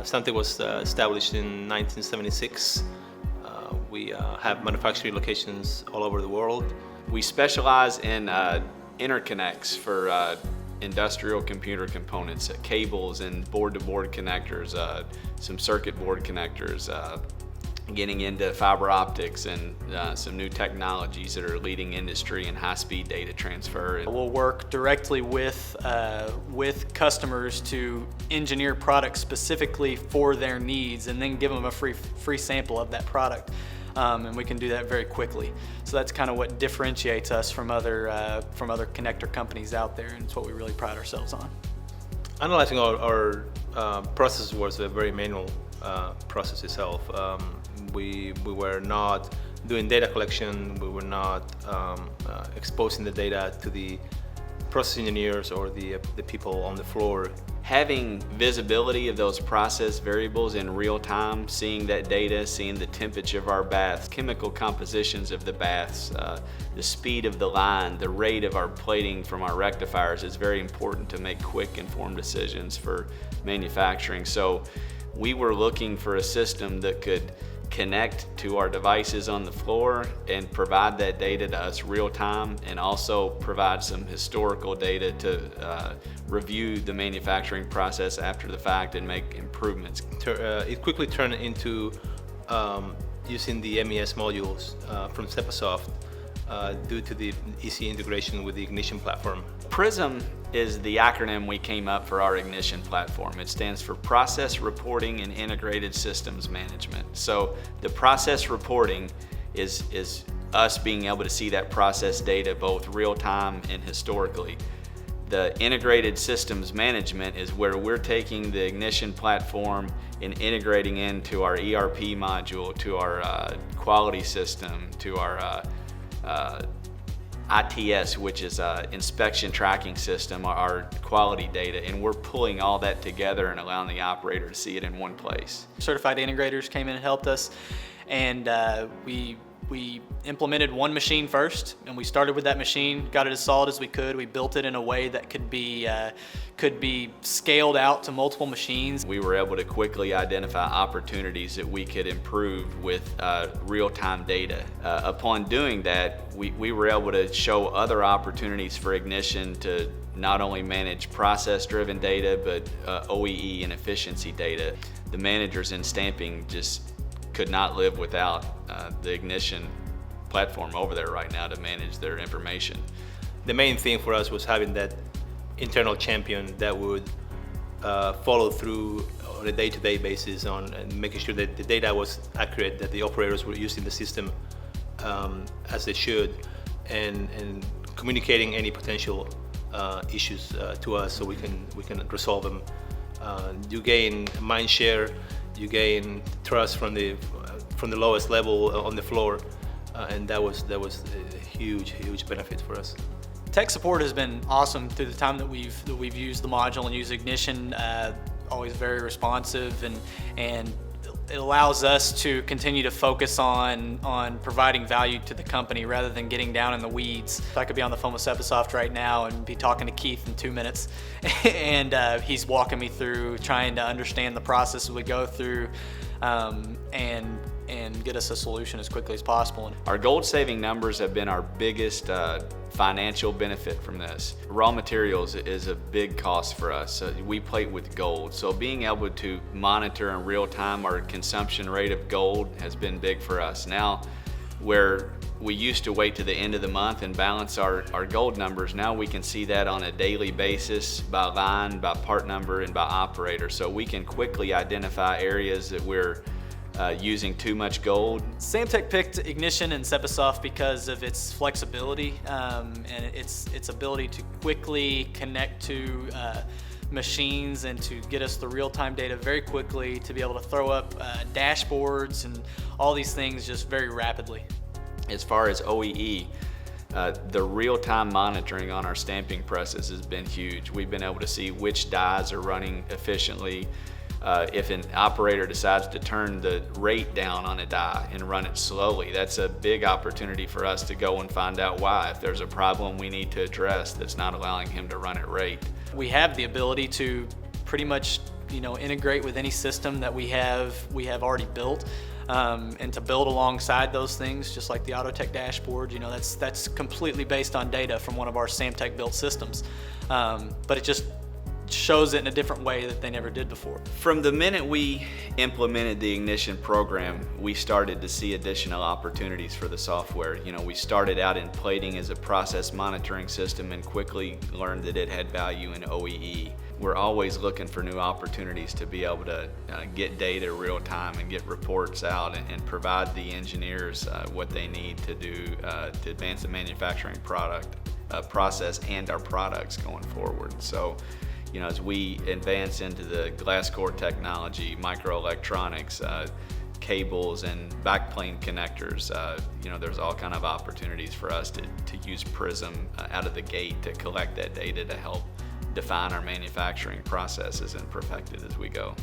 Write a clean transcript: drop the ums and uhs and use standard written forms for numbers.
Samtec was established in 1976. We have manufacturing locations all over the world. We specialize in interconnects for industrial computer components, cables and board-to-board connectors, some circuit board connectors, getting into fiber optics and some new technologies that are leading industry in high-speed data transfer. We'll work directly with customers to engineer products specifically for their needs and then give them a free sample of that product. And we can do that very quickly. So that's kind of what differentiates us from other connector companies out there, and it's what we really pride ourselves on. Analyzing our process was a very manual process itself. We were not doing data collection, we were not exposing the data to the process engineers or the people on the floor. Having visibility of those process variables in real time, seeing that data, seeing the temperature of our baths, chemical compositions of the baths, the speed of the line, the rate of our plating from our rectifiers is very important to make quick, informed decisions for manufacturing. So we were looking for a system that could connect to our devices on the floor and provide that data to us real time, and also provide some historical data to review the manufacturing process after the fact and make improvements. It quickly turned into using the MES modules from Sepasoft due to the easy integration with the ignition platform. PRISM is the acronym we came up for our ignition platform. It stands for Process Reporting and Integrated Systems Management. So the process reporting is us being able to see that process data both real time and historically. The integrated systems management is where we're taking the ignition platform and integrating into our ERP module, to our quality system, to our ITS, which is inspection tracking system, our quality data, and we're pulling all that together and allowing the operator to see it in one place. Certified integrators came in and helped us, and we implemented one machine first, and we started with that machine, got it as solid as we could. We built it in a way that could be scaled out to multiple machines. We were able to quickly identify opportunities that we could improve with real-time data. Upon doing that, we were able to show other opportunities for ignition to not only manage process-driven data, but OEE and efficiency data. The managers in stamping just could not live without the ignition platform over there right now to manage their information. The main thing for us was having that internal champion that would follow through on a day-to-day basis on and making sure that the data was accurate, that the operators were using the system as they should, and communicating any potential issues to us so we can resolve them. You gain mind share, you gain trust from the lowest level on the floor, and that was a huge benefit for us. Tech support has been awesome through the time that we've used the module and used ignition. Always very responsive, and it allows us to continue to focus on providing value to the company rather than getting down in the weeds. I could be on the phone with Sepasoft right now and be talking to Keith in 2 minutes, and he's walking me through trying to understand the process we go through, and get us a solution as quickly as possible. Our gold saving numbers have been our biggest financial benefit from this. Raw materials is a big cost for us. We plate with gold, so being able to monitor in real time our consumption rate of gold has been big for us. Now, where we used to wait to the end of the month and balance our gold numbers, now we can see that on a daily basis by line, by part number, and by operator, so we can quickly identify areas that we're using too much gold. Samtec picked ignition and Sepasoft because of its flexibility and its ability to quickly connect to machines and to get us the real-time data very quickly, to be able to throw up dashboards and all these things just very rapidly. As far as OEE, the real-time monitoring on our stamping presses has been huge. We've been able to see which dies are running efficiently. If an operator decides to turn the rate down on a die and run it slowly, that's a big opportunity for us to go and find out why. If there's a problem we need to address that's not allowing him to run at rate. We have the ability to pretty much integrate with any system that we have already built. And to build alongside those things, just like the Autotech dashboard, that's completely based on data from one of our Samtec built systems. But it just shows it in a different way that they never did before. From the minute we implemented the Ignition program, we started to see additional opportunities for the software. We started out in plating as a process monitoring system and quickly learned that it had value in OEE. We're always looking for new opportunities to be able to get data real time and get reports out and provide the engineers what they need to do to advance the manufacturing process and our products going forward. So, as we advance into the glass core technology, microelectronics, cables and backplane connectors, there's all kind of opportunities for us to use Prism out of the gate to collect that data to help define our manufacturing processes and perfect it as we go.